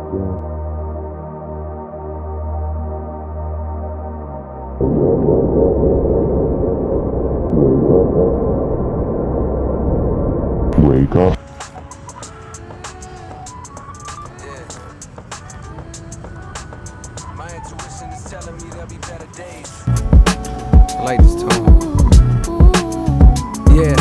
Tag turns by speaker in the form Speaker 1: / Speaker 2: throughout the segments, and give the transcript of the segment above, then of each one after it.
Speaker 1: Wake up.
Speaker 2: My intuition is telling me there'll be better days. I like this tone. Yeah.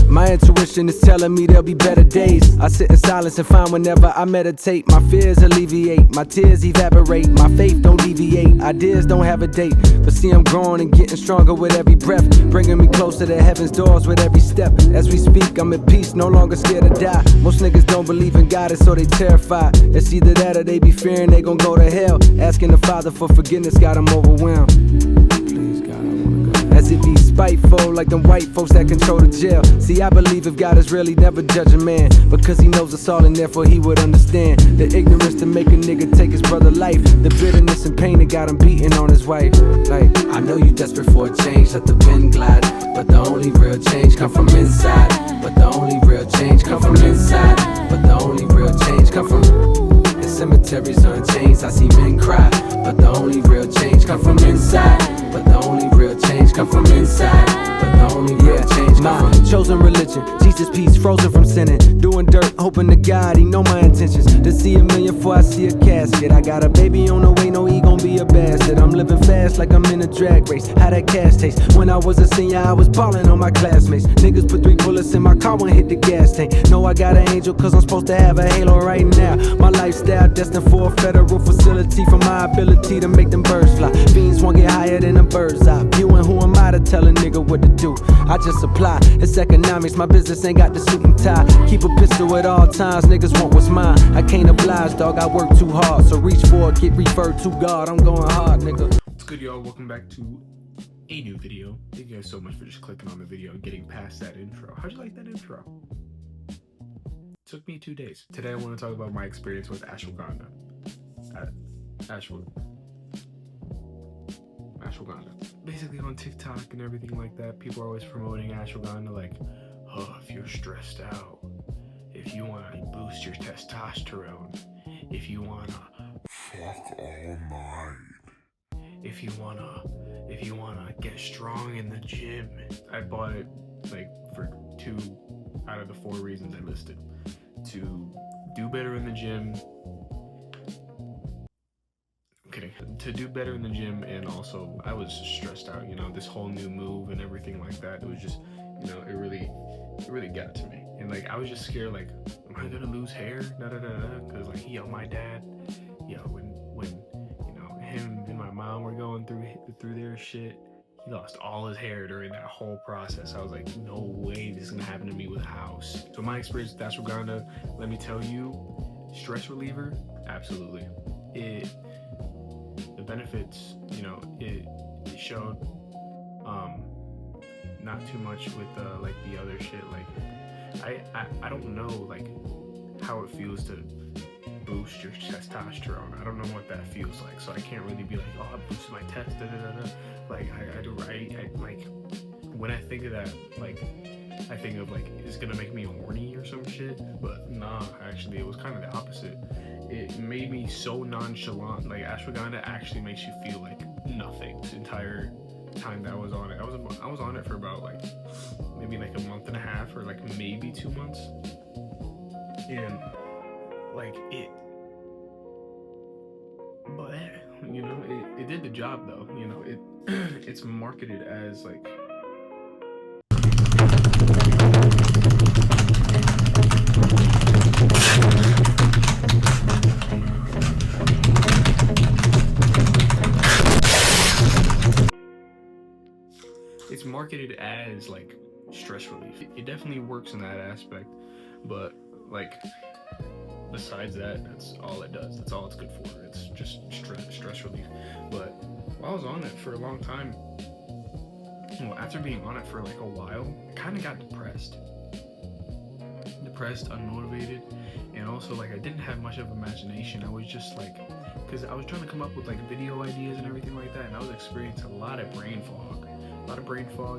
Speaker 2: My intuition is telling me there'll be better days. I sit in silence and find whenever I meditate, my fears alleviate, my tears evaporate, my faith don't deviate, ideas don't have a date. But see, I'm growing and getting stronger with every breath, bringing me closer to heaven's doors with every step. As we speak, I'm at peace, no longer scared to die. Most niggas don't believe in God, and so they terrified. It's either that or they be fearing they gon' go to hell. Asking the Father for forgiveness got them overwhelmed. Please, God, I wanna go. As if he's spiteful, like them white folks that control the jail. See, I believe if God is real, he never judge a man, because he knows us all and therefore he would understand the ignorance to make a nigga take his brother's life, the bitterness and pain that got him beating on his wife. Like, I know you desperate for a change, let the pen glide, but the only real change come from inside. But the only real change come from inside. But the only real change come from the cemeteries unchanged. I see men cry, but the only real change come from inside. But the only real change come from inside. But the only real change come from chosen religion, Jesus peace, frozen from sinning, doing dirt, hoping to God he know my intentions. To see a million before I see a casket. I got a baby on the way, no he gon' be a bastard. I'm living fast like I'm in a drag race. How that cash taste? When I was a senior, I was ballin' on my classmates. Niggas put 3 bullets in my car when hit the gas tank. Know I got an angel cause I'm supposed to have a halo right now. My lifestyle destined for a federal facility, for my ability to make them birds fly. Fiends won't get higher than a bird's eye view, and who am I to tell a nigga what to do? I just supply, it's economics, my business ain't got the suit and tie. Keep a pistol at all times, niggas want what's mine. I can't oblige, dog, I work too hard, so reach for it, get referred to God. I'm going hard, nigga.
Speaker 3: What's good, y'all? Welcome back to a new video. Thank you guys so much for just clicking on the video and getting past that intro. How'd you like that intro? Took me 2 days. Today I want to talk about my experience with Ashwaganda. Ashwaganda. Basically on TikTok and everything like that, people are always promoting Ashwaganda like, oh, if you're stressed out, if you want to boost your testosterone, if you want to fuck all night, if you want to get strong in the gym. I bought it like for 2 out of the 4 reasons I listed. To do better in the gym. To do better in the gym, and also I was stressed out, you know, this whole new move and everything like that. It was just, you know, it really got to me. And like I was just scared, like, am I gonna lose hair? Because like, yo, my dad, yo, when you know, him and my mom were going through their shit, he lost all his hair during that whole process. I was like, no way this is gonna happen to me with a house. So my experience with Ashwaganda, let me tell you, stress reliever, absolutely. The benefits, you know, it showed not too much with like the other shit. Like I don't know like how it feels to boost your testosterone. I don't know what that feels like, so I can't really be like, oh, I boosted my test, like I like when I think of that, like I think of like, it's gonna make me horny or some shit, but nah, actually it was kind of the opposite. It made me so nonchalant. Like Ashwaganda actually makes you feel like nothing the entire time that I was on it. I was on it for about like maybe like a month and a half, or like maybe 2 months, and like but you know, it did the job though. You know, it's marketed as like, it's marketed as like stress relief. It definitely works in that aspect, but like besides that, that's all it does. That's all it's good for. It's just stress relief. But while I was on it for a long time, well, after being on it for like a while, I kind of got depressed, unmotivated, and also like I didn't have much of imagination. I was just like, because I was trying to come up with like video ideas and everything like that, and I was experiencing a lot of brain fog. I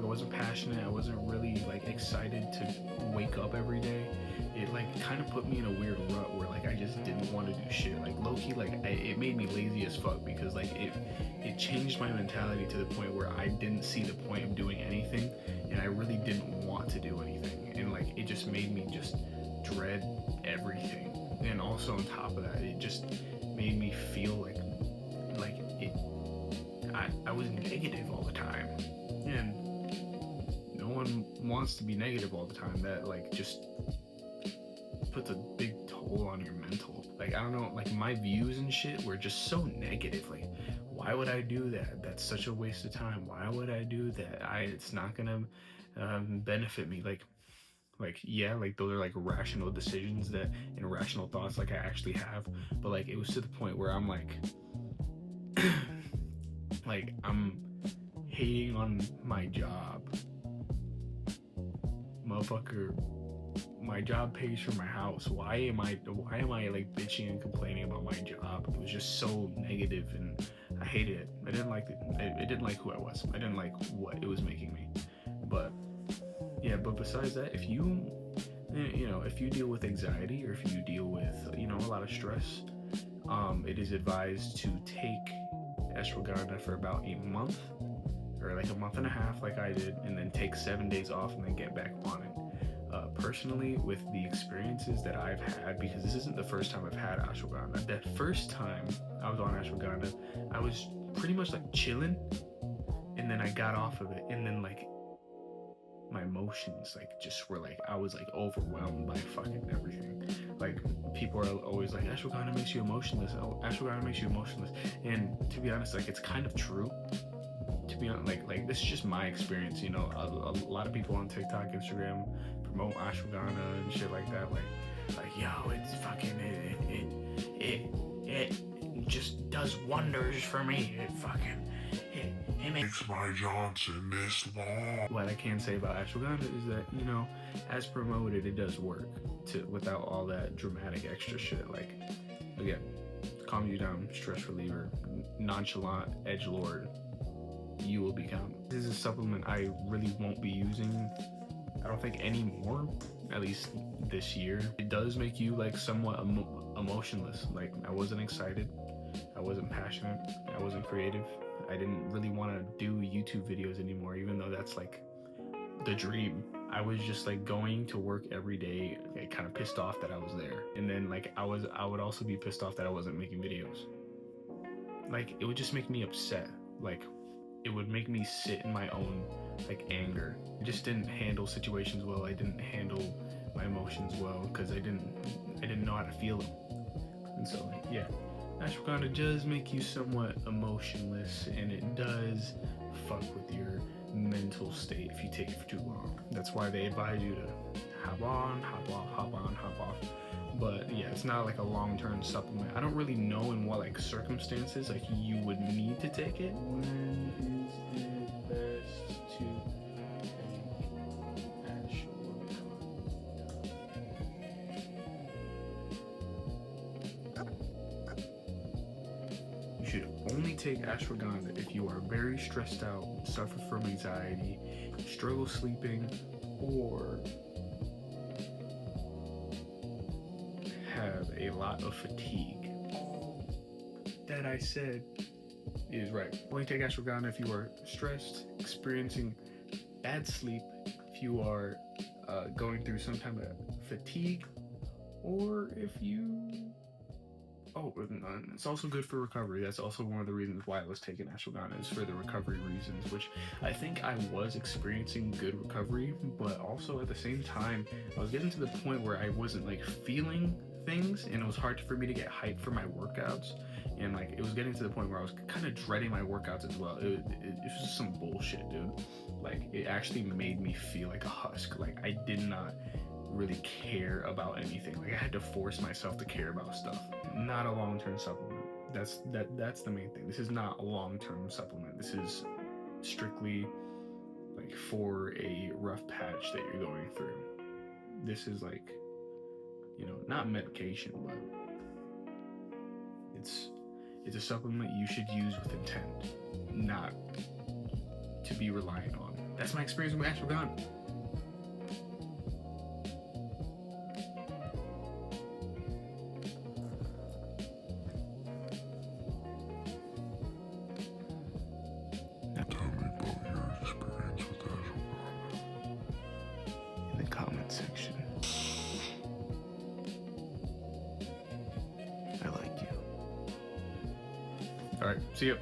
Speaker 3: wasn't passionate. I wasn't really like excited to wake up every day. It like kind kind of put me in a weird rut where like I just didn't want to do shit. Like low-key, like it made me lazy as fuck, because like it changed my mentality to the point where I didn't see the point of doing anything, and I really didn't want to do anything, and like it just made me just dread everything. And also on top of that, it just made me feel like I was negative all the time, and no one wants to be negative all the time. That like just puts a big toll on your mental. Like I don't know, like my views and shit were just so negative. Like, why would I do that? That's such a waste of time. Why would I do that? It's not gonna benefit me. Like yeah, like those are like rational decisions that and rational thoughts like I actually have, but like it was to the point where I'm like like I'm hating on my job. Motherfucker, my job pays for my house. Why am I like bitching and complaining about my job? It was just so negative, and I hated it. I didn't like it. I didn't like who I was. I didn't like what it was making me. But yeah, but besides that, if you deal with anxiety, or if you deal with a lot of stress, it is advised to take ashwagandha for about a month, or like a month and a half like I did, and then take 7 days off and then get back on it. Personally, with the experiences that I've had, because this isn't the first time I've had ashwagandha. That first time I was on ashwagandha, I was pretty much like chilling, and then I got off of it, and then like my emotions like just were like, I was like overwhelmed by fucking everything. Like people are always like, ashwagandha makes you emotionless. Oh, ashwagandha makes you emotionless. And to be honest, like it's kind of true. To be honest, like this is just my experience. A lot of people on TikTok, Instagram promote ashwagandha and shit like that. Like yo, it's fucking it just does wonders for me. It makes my Johnson this long. What I can say about ashwagandha is that, as promoted, it does work without all that dramatic extra shit. Like, again, calms you down, stress reliever, nonchalant edgelord, you will become. This is a supplement I really won't be using, I don't think, anymore, at least this year. It does make you like somewhat emotionless. Like I wasn't excited, I wasn't passionate, I wasn't creative. I didn't really want to do YouTube videos anymore, even though that's like the dream. I was just like going to work every day, like, kind of pissed off that I was there. And then like I would also be pissed off that I wasn't making videos. Like it would just make me upset. Like it would make me sit in my own like anger. I just didn't handle situations well. I didn't handle my emotions well, because I didn't know how to feel them. And so like, yeah. Ashwagandha does make you somewhat emotionless, and it does fuck with your mental state if you take it for too long. That's why they advise you to hop on, hop off, hop on, hop off. But yeah, it's not like a long-term supplement. I don't really know in what like circumstances like you would need to take it. When is it best to take ashwagandha? You should only take ashwagandha if you are very stressed out, suffer from anxiety, struggle sleeping, or have a lot of fatigue. That I said is right. Only take ashwagandha if you are stressed, experiencing bad sleep, if you are going through some type of fatigue, or if you... Oh, it's also good for recovery. That's also one of the reasons why I was taking ashwagandha, is for the recovery reasons, which I think I was experiencing good recovery, but also at the same time, I was getting to the point where I wasn't like feeling things, and it was hard for me to get hyped for my workouts, and like it was getting to the point where I was kind of dreading my workouts as well. It was just some bullshit, dude. Like it actually made me feel like a husk. Like I did not really care about anything. Like I had to force myself to care about stuff. Not a long-term supplement. That's the main thing. This is not a long-term supplement. This is strictly like for a rough patch that you're going through. This is like, not medication, but it's a supplement you should use with intent, not to be reliant on. That's my experience with ashwagandha. All right, see you.